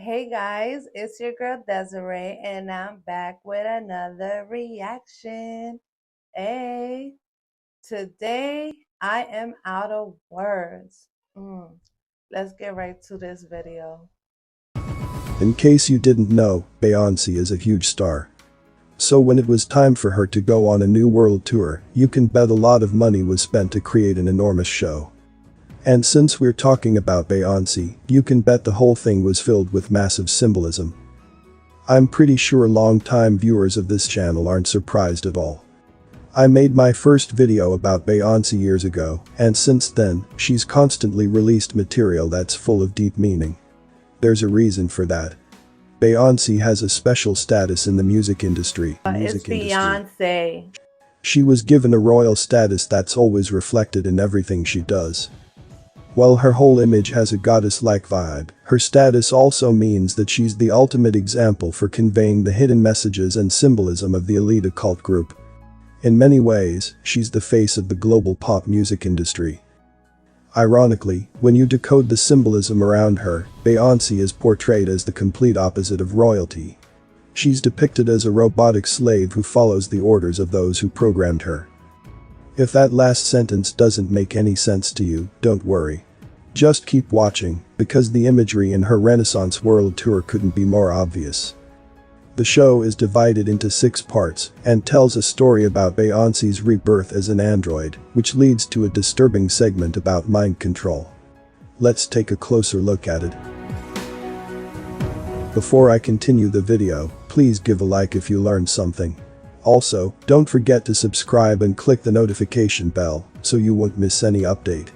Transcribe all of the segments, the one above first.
Hey guys, it's your girl Desiree, and I'm back with another reaction. Hey, today I am out of words. Let's get right to this video. In case you didn't know, Beyoncé is a huge star. So when it was time for her to go on a new world tour, you can bet a lot of money was spent to create an enormous show. And since we're talking about Beyoncé, you can bet the whole thing was filled with massive symbolism. I'm pretty sure long-time viewers of this channel aren't surprised at all. I made my first video about Beyoncé years ago, and since then, she's constantly released material that's full of deep meaning. There's a reason for that. Beyoncé has a special status in the music industry. It's Beyonce. She was given a royal status that's always reflected in everything she does. While her whole image has a goddess-like vibe, her status also means that she's the ultimate example for conveying the hidden messages and symbolism of the elite occult group. In many ways, she's the face of the global pop music industry. Ironically, when you decode the symbolism around her, Beyoncé is portrayed as the complete opposite of royalty. She's depicted as a robotic slave who follows the orders of those who programmed her. If that last sentence doesn't make any sense to you, don't worry. Just keep watching, because the imagery in her Renaissance World Tour couldn't be more obvious. The show is divided into 6 parts and tells a story about Beyoncé's rebirth as an android, which leads to a disturbing segment about mind control. Let's take a closer look at it. Before I continue the video, please give a like if you learned something. Also, don't forget to subscribe and click the notification bell so you won't miss any update.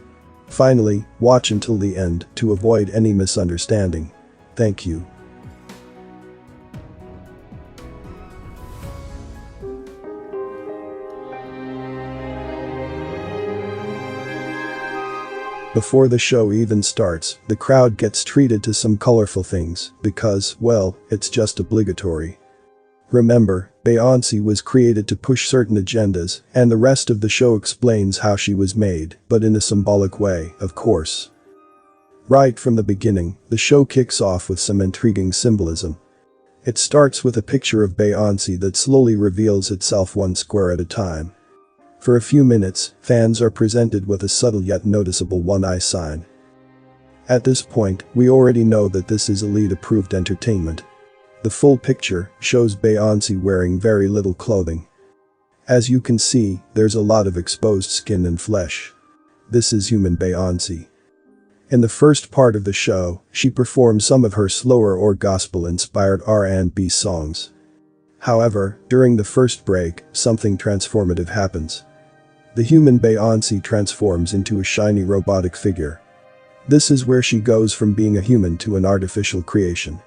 Finally, watch until the end to avoid any misunderstanding. Thank you. Before the show even starts, the crowd gets treated to some colorful things because, well, it's just obligatory. Remember, Beyoncé was created to push certain agendas, and the rest of the show explains how she was made, but in a symbolic way, of course. Right from the beginning, the show kicks off with some intriguing symbolism. It starts with a picture of Beyoncé that slowly reveals itself one square at a time. For a few minutes, fans are presented with a subtle yet noticeable one-eye sign. At this point, we already know that this is elite-approved entertainment. The full picture shows Beyoncé wearing very little clothing. As you can see, there's a lot of exposed skin and flesh. This is human Beyoncé. In the first part of the show, she performs some of her slower or gospel-inspired R&B songs. However, during the first break, something transformative happens. The human Beyoncé transforms into a shiny robotic figure. This is where she goes from being a human to an artificial creation.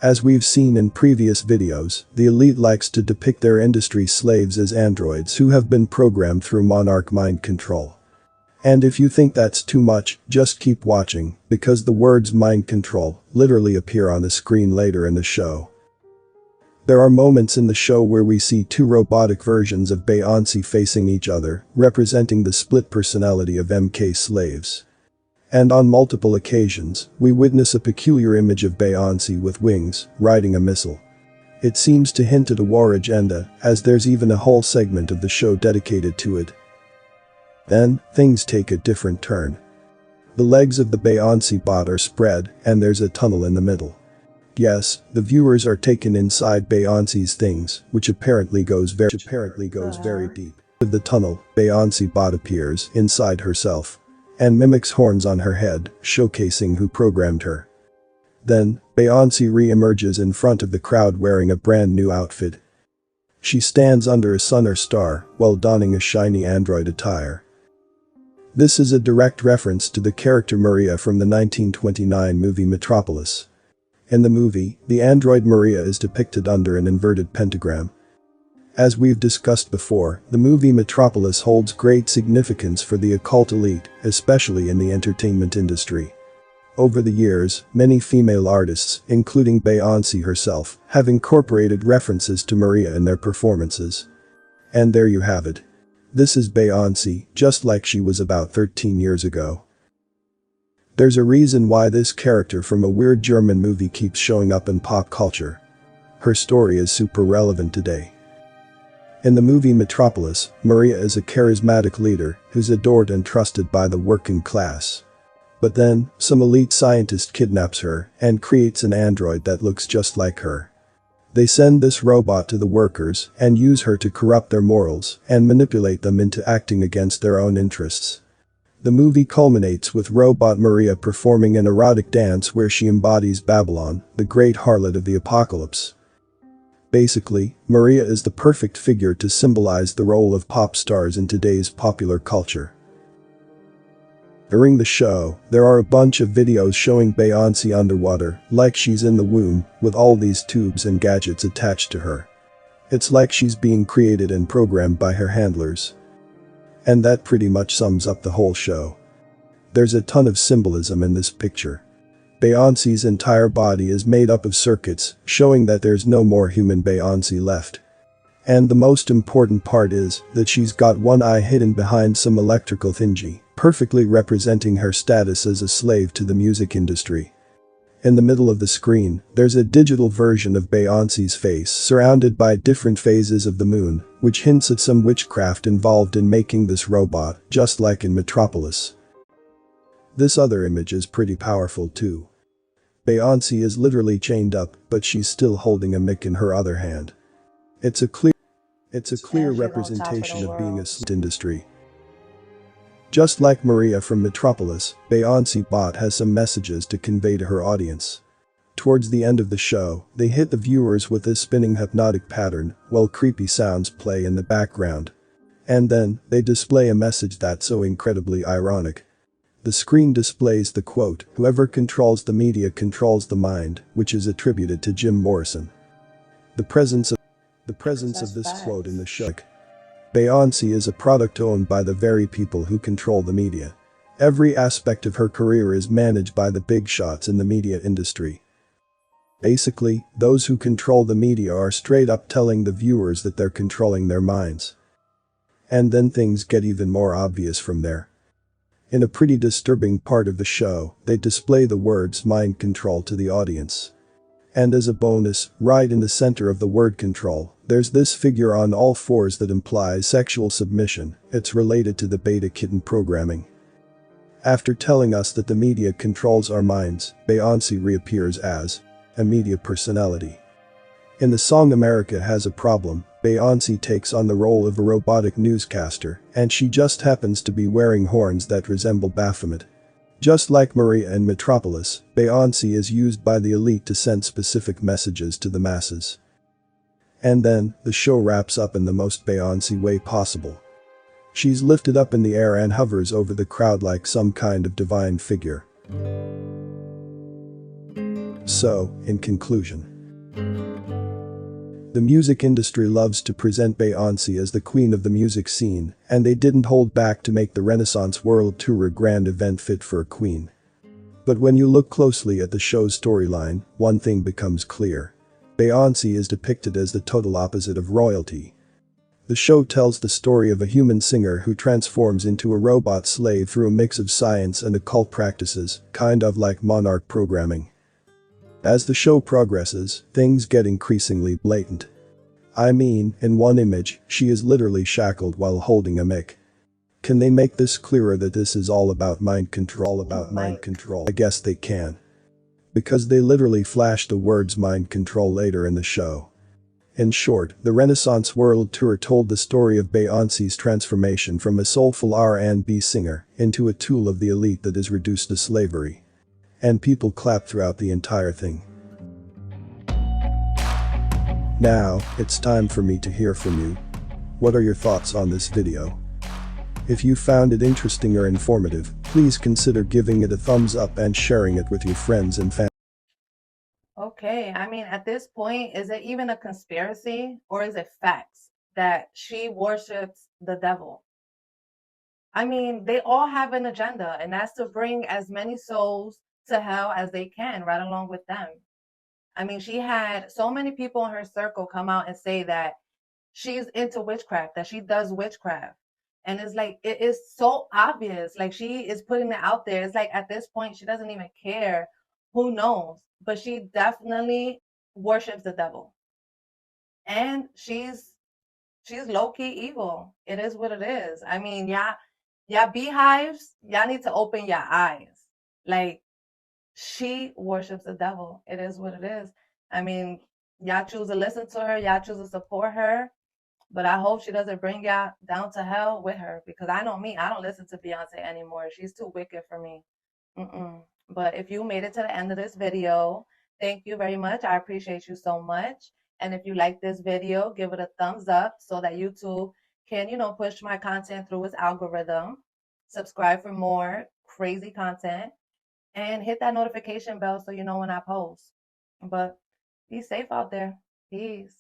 As we've seen in previous videos, the elite likes to depict their industry slaves as androids who have been programmed through monarch mind control. And if you think that's too much, just keep watching, because the words mind control literally appear on the screen later in the show. There are moments in the show where we see 2 robotic versions of Beyoncé facing each other, representing the split personality of MK slaves. And on multiple occasions, we witness a peculiar image of Beyoncé with wings, riding a missile. It seems to hint at a war agenda, as there's even a whole segment of the show dedicated to it. Then, things take a different turn. The legs of the Beyoncé bot are spread, and there's a tunnel in the middle. Yes, the viewers are taken inside Beyoncé's things, which apparently goes very deep. Of the tunnel, Beyoncé bot appears inside herself and mimics horns on her head, showcasing who programmed her. Then, Beyoncé re-emerges in front of the crowd wearing a brand new outfit. She stands under a sun or star while donning a shiny android attire. This is a direct reference to the character Maria from the 1929 movie Metropolis. In the movie, the android Maria is depicted under an inverted pentagram. As we've discussed before, the movie Metropolis holds great significance for the occult elite, especially in the entertainment industry. Over the years, many female artists, including Beyoncé herself, have incorporated references to Maria in their performances. And there you have it. This is Beyoncé, just like she was about 13 years ago. There's a reason why this character from a weird German movie keeps showing up in pop culture. Her story is super relevant today. In the movie Metropolis, Maria is a charismatic leader who's adored and trusted by the working class. But then, some elite scientist kidnaps her and creates an android that looks just like her. They send this robot to the workers and use her to corrupt their morals and manipulate them into acting against their own interests. The movie culminates with Robot Maria performing an erotic dance where she embodies Babylon, the great harlot of the apocalypse. Basically, Maria is the perfect figure to symbolize the role of pop stars in today's popular culture. During the show, there are a bunch of videos showing Beyoncé underwater, like she's in the womb, with all these tubes and gadgets attached to her. It's like she's being created and programmed by her handlers. And that pretty much sums up the whole show. There's a ton of symbolism in this picture. Beyoncé's entire body is made up of circuits, showing that there's no more human Beyoncé left. And the most important part is that she's got one eye hidden behind some electrical thingy, perfectly representing her status as a slave to the music industry. In the middle of the screen, there's a digital version of Beyoncé's face surrounded by different phases of the moon, which hints at some witchcraft involved in making this robot, just like in Metropolis. This other image is pretty powerful too. Beyoncé is literally chained up, but she's still holding a mic in her other hand. It's a clear And she's on top of representation the of being a world. slave industry. Just like Maria from Metropolis, Beyoncé bot has some messages to convey to her audience. Towards the end of the show, they hit the viewers with this spinning hypnotic pattern while creepy sounds play in the background. And then, they display a message that's so incredibly ironic. The screen displays the quote, "Whoever controls the media controls the mind," which is attributed to Jim Morrison. The presence of That's this quote in the facts. show. Beyoncé is a product owned by the very people who control the media. Every aspect of her career is managed by the big shots in the media industry. Basically, those who control the media are straight up telling the viewers that they're controlling their minds. And then things get even more obvious from there. In a pretty disturbing part of the show, they display the words mind control to the audience. And as a bonus, right in the center of the word control, there's this figure on all fours that implies sexual submission. It's related to the beta kitten programming. After telling us that the media controls our minds, Beyoncé reappears as a media personality. In the song America Has a Problem, Beyoncé takes on the role of a robotic newscaster, and she just happens to be wearing horns that resemble Baphomet. Just like Maria in Metropolis, Beyoncé is used by the elite to send specific messages to the masses. And then, the show wraps up in the most Beyoncé way possible. She's lifted up in the air and hovers over the crowd like some kind of divine figure. So, in conclusion, the music industry loves to present Beyoncé as the queen of the music scene, and they didn't hold back to make the Renaissance World Tour a grand event fit for a queen. But when you look closely at the show's storyline, one thing becomes clear. Beyoncé is depicted as the total opposite of royalty. The show tells the story of a human singer who transforms into a robot slave through a mix of science and occult practices, kind of like monarch programming. As the show progresses, things get increasingly blatant. I mean, in one image, she is literally shackled while holding a mic. Can they make this clearer that this is all about mind control? I guess they can. Because they literally flash the words mind control later in the show. In short, the Renaissance World Tour told the story of Beyoncé's transformation from a soulful R&B singer into a tool of the elite that is reduced to slavery. And people clapped throughout the entire thing. Now, it's time for me to hear from you. What are your thoughts on this video? If you found it interesting or informative, please consider giving it a thumbs up and sharing it with your friends and family. Okay, I mean, at this point, is it even a conspiracy or is it facts that she worships the devil? I mean, they all have an agenda, and that's to bring as many souls to hell as they can, right along with them. I mean, she had so many people in her circle come out and say that she's into witchcraft, that she does witchcraft. And it's like, it is so obvious. Like, she is putting it out there. It's like, at this point, she doesn't even care. Who knows? But she definitely worships the devil. And she's low-key evil. It is what it is. I mean, yeah, beehives, y'all need to open your eyes. Like, she worships the devil. It is what it is. I mean, y'all choose to listen to her, y'all choose to support her, but I hope she doesn't bring y'all down to hell with her, because I know me, I don't listen to Beyonce anymore. She's too wicked for me. Mm-mm. But if you made it to the end of this video, thank you very much. I appreciate you so much. And if you like this video, give it a thumbs up so that YouTube can, push my content through its algorithm. Subscribe for more crazy content and hit that notification bell so you know when I post. But be safe out there. Peace.